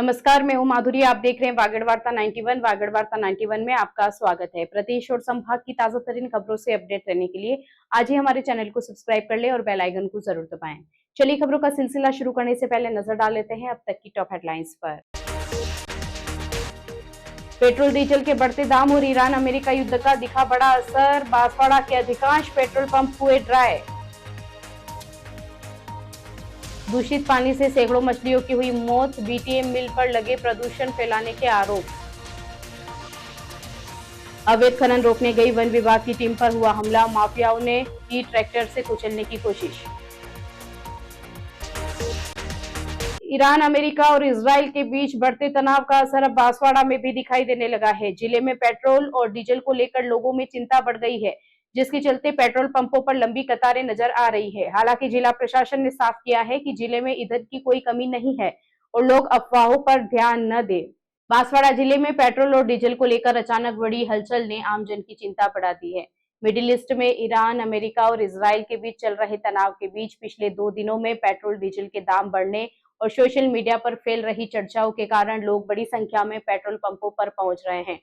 नमस्कार, मैं हूं माधुरी। आप देख रहे हैं वागड़ वार्ता 91। वागड़ वार्ता 91 में आपका स्वागत है। प्रदेश और संभाग की ताजा तरीन खबरों से अपडेट रहने के लिए आज ही हमारे चैनल को सब्सक्राइब कर लें और बेल आइकन को जरूर दबाएं। चलिए खबरों का सिलसिला शुरू करने से पहले नजर डाल लेते हैं अब तक की टॉप हेडलाइंस पर। पेट्रोल डीजल के बढ़ते दाम और ईरान अमेरिका युद्ध का दिखा बड़ा असर। बांसवाड़ा के अधिकांश पेट्रोल पंप हुए ड्राई। दूषित पानी से सैकड़ों मछलियों की हुई मौत। बीटीएम मिल पर लगे प्रदूषण फैलाने के आरोप। अवैध खनन रोकने गई वन विभाग की टीम पर हुआ हमला। माफियाओं ने की ट्रैक्टर से कुचलने की कोशिश। ईरान, अमेरिका और इजराइल के बीच बढ़ते तनाव का असर अब बांसवाड़ा में भी दिखाई देने लगा है। जिले में पेट्रोल और डीजल को लेकर लोगों में चिंता बढ़ गई है, जिसके चलते पेट्रोल पंपों पर लंबी कतारें नजर आ रही है। हालांकि जिला प्रशासन ने साफ किया है कि जिले में ईंधन की कोई कमी नहीं है और लोग अफवाहों पर ध्यान न दें। बांसवाड़ा जिले में पेट्रोल और डीजल को लेकर अचानक बड़ी हलचल ने आमजन की चिंता बढ़ा दी है। मिडिल ईस्ट में ईरान, अमेरिका और इजराइल के बीच चल रहे तनाव के बीच पिछले 2 दिनों में पेट्रोल डीजल के दाम बढ़ने और सोशल मीडिया पर फैल रही चर्चाओं के कारण लोग बड़ी संख्या में पेट्रोल पंपों पर पहुंच रहे हैं।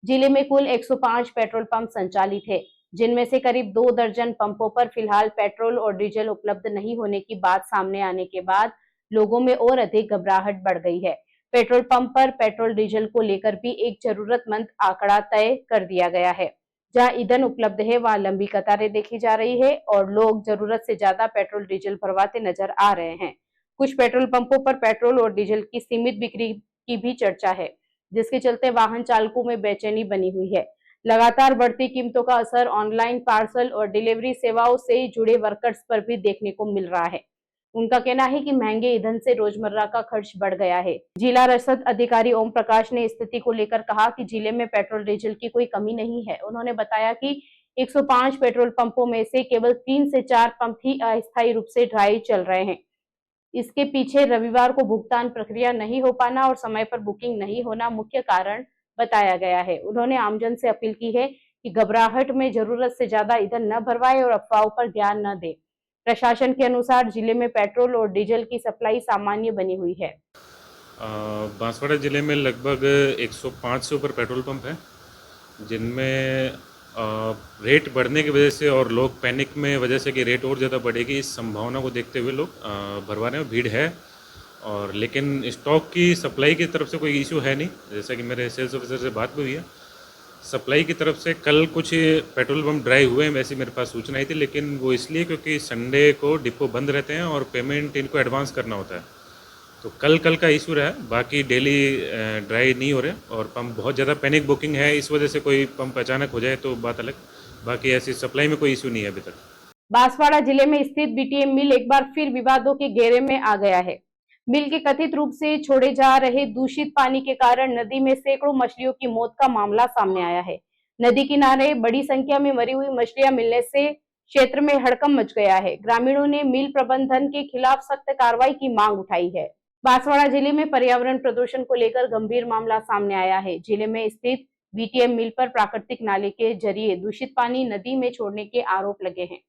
जिले में कुल 105 पेट्रोल पंप संचालित है, जिनमें से करीब 2 दर्जन पंपों पर फिलहाल पेट्रोल और डीजल उपलब्ध नहीं होने की बात सामने आने के बाद लोगों में और अधिक घबराहट बढ़ गई है। पेट्रोल पंप पर पेट्रोल डीजल को लेकर भी एक जरूरतमंद आंकड़ा तय कर दिया गया है। जहां ईंधन उपलब्ध है वहां लंबी कतारें देखी जा रही है और लोग जरूरत से ज्यादा पेट्रोल डीजल भरवाते नजर आ रहे हैं। कुछ पेट्रोल पंपों पर पेट्रोल और डीजल की सीमित बिक्री की भी चर्चा है, जिसके चलते वाहन चालकों में बेचैनी बनी हुई है। लगातार बढ़ती कीमतों का असर ऑनलाइन पार्सल और डिलीवरी सेवाओं से जुड़े वर्कर्स पर भी देखने को मिल रहा है। उनका कहना है कि महंगे ईंधन से रोजमर्रा का खर्च बढ़ गया है। जिला रसद अधिकारी ओम प्रकाश ने स्थिति को लेकर कहा कि जिले में पेट्रोल डीजल की कोई कमी नहीं है। उन्होंने बताया कि 105 पेट्रोल पंपों में से केवल 3 से 4 पंप ही अस्थायी रूप से ड्राई चल रहे हैं। इसके पीछे रविवार को भुगतान प्रक्रिया नहीं हो पाना और समय पर बुकिंग नहीं होना मुख्य कारण बताया गया है। उन्होंने आमजन से अपील की है कि घबराहट में जरूरत से ज्यादा ईंधन न भरवाए और अफवाहों पर ध्यान न दे। प्रशासन के अनुसार जिले में पेट्रोल और डीजल की सप्लाई सामान्य बनी हुई है। बांसवाड़ा जिले में लगभग 105 से ऊपर पेट्रोल पंप हैं, जिनमें रेट बढ़ने की वजह से और लोग पैनिक में वजह से कि रेट और ज़्यादा बढ़ेगी इस संभावना को देखते हुए लोग भरवाने में भीड़ है। और लेकिन स्टॉक की सप्लाई की तरफ से कोई इशू है नहीं। जैसा कि मेरे सेल्स ऑफिसर से बात भी हुई है, सप्लाई की तरफ से कल कुछ पेट्रोल पंप ड्राई हुए हैं, वैसे मेरे पास सूचना आई थी, लेकिन वो इसलिए क्योंकि संडे को डिपो बंद रहते हैं और पेमेंट इनको एडवांस करना होता है। तो कल का इशू रहा है, बाकी डेली ड्राई नहीं हो रहे और पंप बहुत ज़्यादा पैनिक बुकिंग है। इस वजह से कोई पंप अचानक हो जाए तो बात अलग, बाकी ऐसी सप्लाई में कोई इशू नहीं है अभी तक। बांसवाड़ा जिले में स्थित बीटीएम मिल एक बार फिर विवादों के घेरे में आ गया है। मिल के कथित रूप से छोड़े जा रहे दूषित पानी के कारण नदी में सैकड़ों मछलियों की मौत का मामला सामने आया है। नदी किनारे बड़ी संख्या में मरी हुई मछलियां मिलने से क्षेत्र में हड़कंप मच गया है। ग्रामीणों ने मिल प्रबंधन के खिलाफ सख्त कार्रवाई की मांग उठाई है। बांसवाड़ा जिले में पर्यावरण प्रदूषण को लेकर गंभीर मामला सामने आया है। जिले में स्थित बीटीएम मिल पर प्राकृतिक नाले के जरिए दूषित पानी नदी में छोड़ने के आरोप लगे हैं।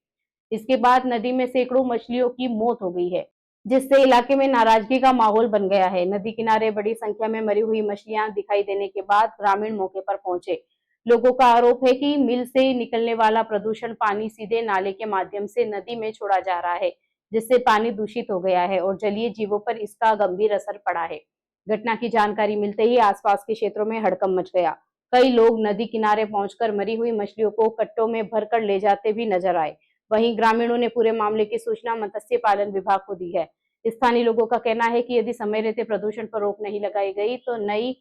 इसके बाद नदी में सैकड़ों मछलियों की मौत हो गई है, जिससे इलाके में नाराजगी का माहौल बन गया है। नदी किनारे बड़ी संख्या में मरी हुई मछलियां दिखाई देने के बाद ग्रामीण मौके पर पहुंचे। लोगों का आरोप है कि मिल से निकलने वाला प्रदूषण पानी सीधे नाले के माध्यम से नदी में छोड़ा जा रहा है, जिससे पानी दूषित हो गया है और जलीय जीवों पर इसका गंभीर असर पड़ा है। घटना की जानकारी मिलते ही आसपास के क्षेत्रों में हड़कंप मच गया। कई लोग नदी किनारे पहुंचकर मरी हुई मछलियों को कट्टों में भरकर ले जाते भी नजर आए। वहीं ग्रामीणों ने पूरे मामले की सूचना मत्स्य पालन विभाग को दी है। स्थानीय लोगों का कहना है कि यदि समय रहते प्रदूषण पर रोक नहीं लगाई गई तो नई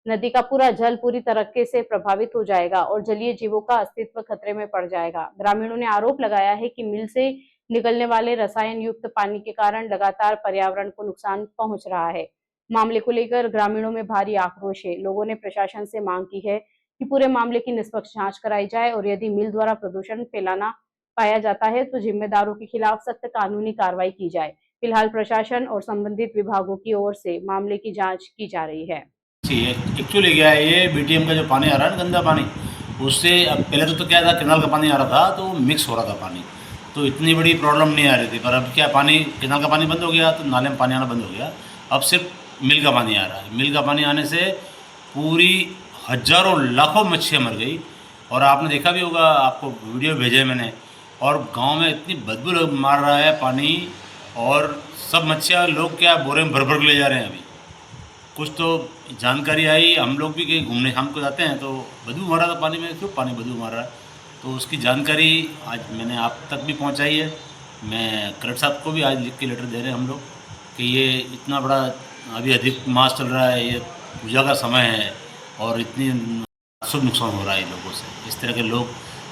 नदी का पूरा जल पूरी तरीके से प्रभावित हो जाएगा और जलीय जीवों का अस्तित्व खतरे में पड़ जाएगा। ग्रामीणों ने आरोप लगाया है कि मिल से निकलने वाले रसायन युक्त पानी के कारण लगातार पर्यावरण को नुकसान पहुंच रहा है। मामले को लेकर ग्रामीणों में भारी आक्रोश है। लोगों ने प्रशासन से मांग की है कि पूरे मामले की निष्पक्ष जांच कराई जाए और यदि मिल द्वारा प्रदूषण फैलाना पाया जाता है तो जिम्मेदारों के खिलाफ सख्त कानूनी कार्रवाई की जाए। फिलहाल प्रशासन और संबंधित विभागों की ओर से मामले की जांच की जा रही है। एक्चुअली क्या है, ये बीटीएम का जो पानी आ रहा है ना, गंदा पानी, उससे अब पहले तो क्या था, कैनाल का पानी आ रहा था तो मिक्स हो रहा था पानी, तो इतनी बड़ी प्रॉब्लम नहीं आ रही थी। पर अब क्या, पानी कैनाल का पानी बंद हो गया तो नाले में पानी आना बंद हो गया। अब सिर्फ मिल का पानी आ रहा है। मिल का पानी आने से पूरी हजारों लाखों मच्छियाँ मर गई। और आपने देखा भी होगा, आपको वीडियो भेजे मैंने, और गांव में इतनी बदबू मार रहा है पानी, और सब मच्छियाँ लोग क्या बोरे में भर भर के ले जा रहे हैं अभी। कुछ तो जानकारी आई, हम लोग भी कहीं घूमने शाम को जाते हैं तो बदबू मारा था पानी में, क्यों पानी बदबू मार रहा है, तो उसकी जानकारी आज मैंने आप तक भी पहुंचाई है। मैं कलेक्टर साहब को भी आज लिख के लेटर दे रहे हैं हम लोग कि ये इतना बड़ा अभी अधिक मास चल रहा है, ये पूजा का समय है, और इतनी शुभ नुकसान हो रहा है लोगों से। इस तरह के लोग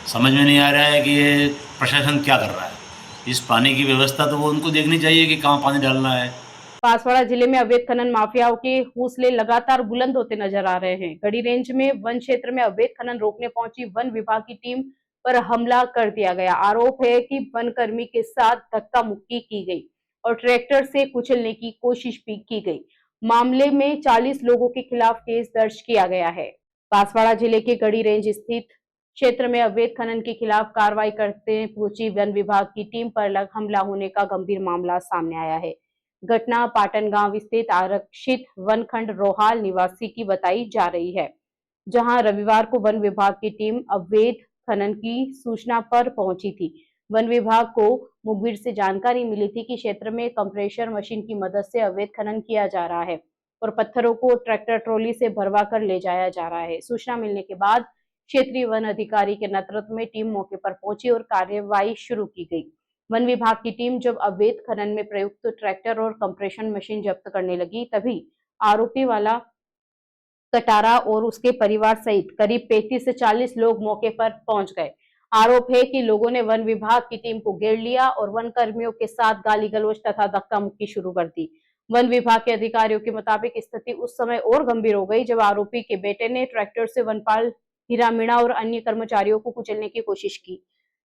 समझ में नहीं आ रहा है कि ये प्रशासन क्या कर रहा है। इस पानी की व्यवस्था तो वो उनको देखनी चाहिए कि कहाँ पानी डालना है। बांसवाड़ा जिले में अवैध खनन माफियाओं के हौसले लगातार बुलंद होते नजर आ रहे हैं। गढ़ी रेंज में वन क्षेत्र में अवैध खनन रोकने पहुंची वन विभाग की टीम पर हमला कर दिया गया। आरोप है कि वन कर्मी के साथ धक्का मुक्की की गई और ट्रैक्टर से कुचलने की कोशिश भी की गई। मामले में 40 लोगों के खिलाफ केस दर्ज किया गया है। बांसवाड़ा जिले के गढ़ी रेंज स्थित क्षेत्र में अवैध खनन के खिलाफ कार्रवाई करते पहुंची वन विभाग की टीम पर हमला होने का गंभीर मामला सामने आया है। घटना पाटन गांव स्थित आरक्षित वनखंड रोहाल निवासी की बताई जा रही है, जहां रविवार को वन विभाग की टीम अवैध खनन की सूचना पर पहुंची थी। वन विभाग को मुखबिर से जानकारी मिली थी कि क्षेत्र में कंप्रेशर मशीन की मदद से अवैध खनन किया जा रहा है और पत्थरों को ट्रैक्टर ट्रॉली से भरवा कर ले जाया जा रहा है। सूचना मिलने के बाद क्षेत्रीय वन अधिकारी के नेतृत्व में टीम मौके पर पहुंची और कार्रवाई शुरू की गई। वन विभाग की टीम जब अवैध खनन में प्रयुक्त ट्रैक्टर और कंप्रेशन मशीन जब्त करने लगी, तभी आरोपी वाला कटारा और उसके परिवार सहित करीब 35 से 40 लोग मौके पर पहुंच गए। आरोप है कि लोगों ने वन विभाग की टीम को घेर लिया और वन कर्मियों के साथ गाली गलौज तथा धक्का मुक्की शुरू कर दी। वन विभाग के अधिकारियों के मुताबिक स्थिति उस समय और गंभीर हो गई जब आरोपी के बेटे ने ट्रैक्टर से वनपाल हीरा मीणा और अन्य कर्मचारियों को कुचलने की कोशिश की।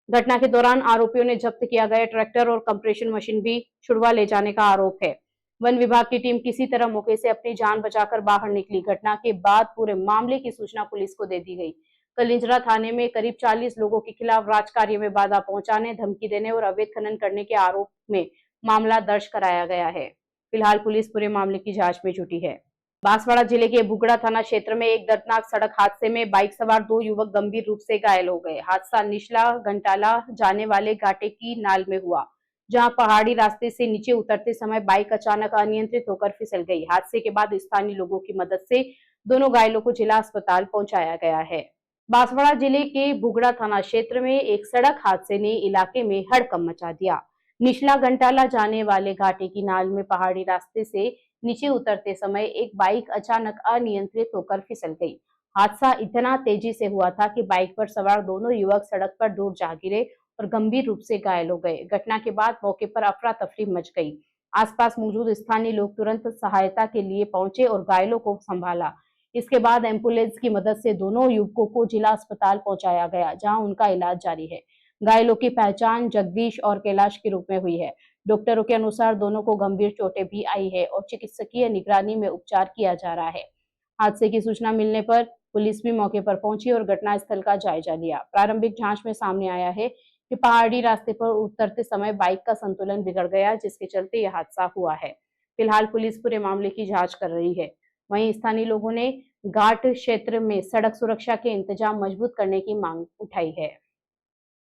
घटना के दौरान आरोपियों ने जब्त किया गया ट्रैक्टर और कंप्रेशन मशीन भी छुड़वा ले जाने का आरोप है। वन विभाग की टीम किसी तरह मौके से अपनी जान बचाकर बाहर निकली। घटना के बाद पूरे मामले की सूचना पुलिस को दे दी गई। कलिंजरा थाने में करीब 40 लोगों के खिलाफ राजकार्य में बाधा पहुंचाने, धमकी देने और अवैध खनन करने के आरोप में मामला दर्ज कराया गया है। फिलहाल पुलिस पूरे मामले की जांच में जुटी है। बांसवाड़ा जिले के बुगड़ा थाना क्षेत्र में एक दर्दनाक सड़क हादसे में बाइक सवार 2 युवक गंभीर रूप से घायल हो गए। हादसा निचला घंटाला जाने वाले घाटे की नाल में हुआ, जहां पहाड़ी रास्ते से नीचे उतरते समय बाइक अचानक अनियंत्रित होकर फिसल गई। हादसे के बाद स्थानीय लोगों की मदद से दोनों घायलों को जिला अस्पताल पहुंचाया गया है। बांसवाड़ा जिले के बुगड़ा थाना क्षेत्र में एक सड़क हादसे ने इलाके में हड़कंप मचा दिया। निचला घंटाला जाने वाले घाटे की नाल में पहाड़ी रास्ते से नीचे उतरते समय एक बाइक अचानक अनियंत्रित होकर फिसल गई। हादसा इतना तेजी से हुआ था कि बाइक पर सवार दोनों युवक सड़क पर दूर जा गिरे और गंभीर रूप से घायल हो गए। घटना के बाद मौके पर अफरा तफरी मच गई। आसपास मौजूद स्थानीय लोग तुरंत सहायता के लिए पहुंचे और घायलों को संभाला। इसके बाद एम्बुलेंस की मदद से दोनों युवकों को जिला अस्पताल पहुंचाया गया, जहां उनका इलाज जारी है। घायलों की पहचान जगदीश और कैलाश के रूप में हुई है। डॉक्टरों के अनुसार दोनों को गंभीर चोटें भी आई है और चिकित्सकीय निगरानी में उपचार किया जा रहा है। हादसे की सूचना मिलने पर पुलिस भी मौके पर पहुंची और घटनास्थल का जायजा लिया। प्रारंभिक जांच में सामने आया है कि पहाड़ी रास्ते पर उतरते समय बाइक का संतुलन बिगड़ गया, जिसके चलते यह हादसा हुआ है। फिलहाल पुलिस पूरे मामले की जांच कर रही है। वहीं स्थानीय लोगों ने घाट क्षेत्र में सड़क सुरक्षा के इंतजाम मजबूत करने की मांग उठाई है।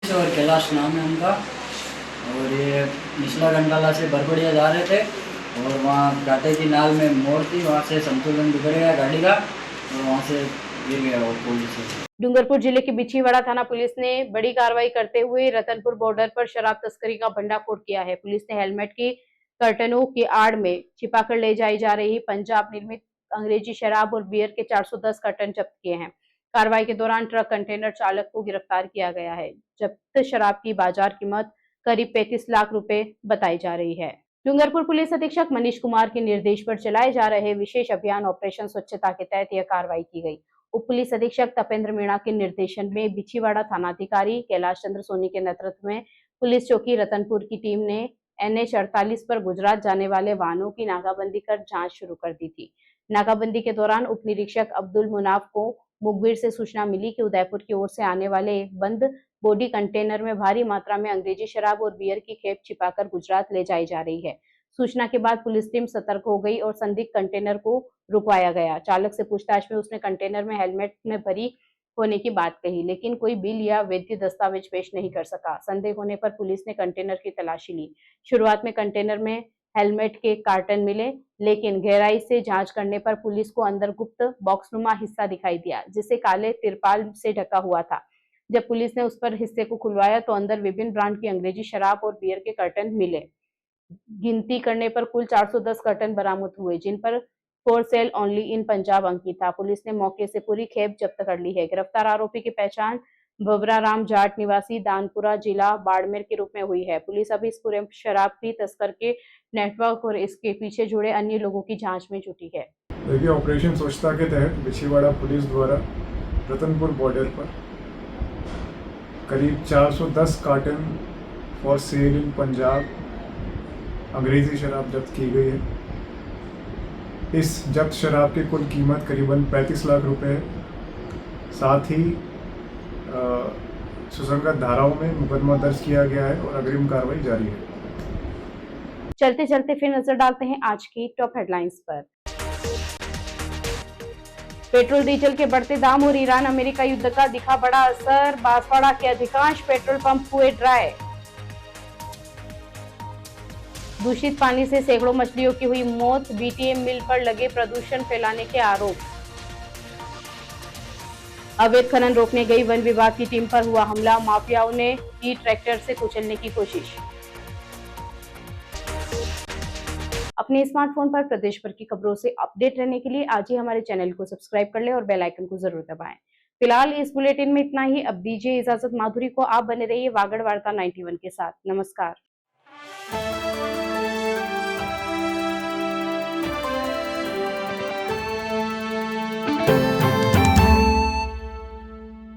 और कैलाश नाम है उनका, और ये निचला गंडाला से बरबड़िया जा रहे थे और वहाँ घाटे की नाल में मोड़ थी, वहाँ से संतुलन बिगड़ गया गाड़ी का और वहाँ से गिर गया वो पुल से। डूंगरपुर जिले के बिछीवाड़ा थाना पुलिस ने बड़ी कार्रवाई करते हुए रतनपुर बॉर्डर पर शराब तस्करी का भंडाफोड़ किया है। पुलिस ने हेलमेट की कर्टनों की आड़ में छिपाकर ले जाई जा रही पंजाब निर्मित अंग्रेजी शराब और बियर के 410 कर्टन जब्त किए हैं। कार्रवाई के दौरान ट्रक कंटेनर चालक को गिरफ्तार किया गया है। जब्त शराब की बाजार कीमत करीब 35 लाख रुपए बताई जा रही है। डूंगरपुर पुलिस अधीक्षक मनीष कुमार के निर्देश पर चलाए जा रहे विशेष अभियान ऑपरेशन स्वच्छता के तहत यह कार्रवाई की गई। उप पुलिस अधीक्षक तपेंद्र मीणा के निर्देशन में बिछीवाड़ा थानाधिकारी कैलाश चंद्र सोनी के नेतृत्व में पुलिस चौकी रतनपुर की टीम ने NH 48 पर गुजरात जाने वाले वाहनों की नाकाबंदी कर जांच शुरू कर दी थी। नाकाबंदी के दौरान उप निरीक्षक अब्दुल मुनाफ को मुखबिर से सूचना मिली कि उदयपुर की ओर से आने वाले एक बंद बॉडी कंटेनर में भारी मात्रा में अंग्रेजी शराब और बियर की खेप छिपाकर गुजरात ले जाई जा रही है। सूचना के बाद पुलिस टीम सतर्क हो गई और संदिग्ध कंटेनर को रुकवाया गया। चालक से पूछताछ में उसने कंटेनर में हेलमेट में भरी होने की बात कही, लेकिन कोई बिल या वैध दस्तावेज पेश नहीं कर सका। संदेह होने पर पुलिस ने कंटेनर की तलाशी ली। शुरुआत में कंटेनर में हेलमेट के कार्टन मिले, लेकिन गहराई से जांच करने पर पुलिस को अंदर गुप्त बॉक्सनुमा हिस्सा दिखाई दिया, जिसे काले तिरपाल से ढका हुआ था। जब पुलिस ने उस पर हिस्से को खुलवाया तो अंदर विभिन्न ब्रांड की अंग्रेजी शराब और बियर के कर्टन मिले। गिनती करने पर कुल 410 कर्टन बरामद हुए, जिन पर for sale only in Punjab अंकित था। पुलिस ने मौके से पूरी खेप जब्त कर ली है। गिरफ्तार आरोपी की पहचान बबरा राम जाट निवासी दानपुरा जिला बाड़मेर के रूप में हुई है। पुलिस अभी इस पूरे शराब की तस्कर के नेटवर्क और इसके पीछे जुड़े अन्य लोगों की जांच में जुटी है। देखिए, ऑपरेशन स्वच्छता के तहत बिछीवाड़ा पुलिस द्वारा रतनपुर बॉर्डर पर करीब 410 कार्टन फॉर सेल इन पंजाब अंग्रेजी शराब जब्त की गई है। इस जब्त शराब की कुल कीमत करीबन 35 लाख रुपए है। साथ ही सुसंगत धाराओं में मुकदमा दर्ज किया गया है और अग्रिम कार्रवाई जारी है। चलते चलते फिर नजर डालते हैं आज की टॉप हेडलाइंस पर। पेट्रोल डीजल के बढ़ते दाम और ईरान अमेरिका युद्ध का दिखा बड़ा असर। बांसवाड़ा के अधिकांश पेट्रोल पंप हुए ड्राई। दूषित पानी से सैकड़ों मछलियों की हुई मौत। बीटीएम मिल पर लगे प्रदूषण फैलाने के आरोप। अवैध खनन रोकने गई वन विभाग की टीम पर हुआ हमला। माफियाओं ने की ट्रैक्टर से कुचलने की कोशिश। अपने स्मार्टफोन पर प्रदेश भर की खबरों से अपडेट रहने के लिए आज ही हमारे चैनल को सब्सक्राइब कर लें और बेल आइकन को जरूर दबाएं। फिलहाल इस बुलेटिन में इतना ही। अब दीजिए इजाजत। माधुरी को आप बने रहिए वागड़ वार्ता 91 के साथ। नमस्कार।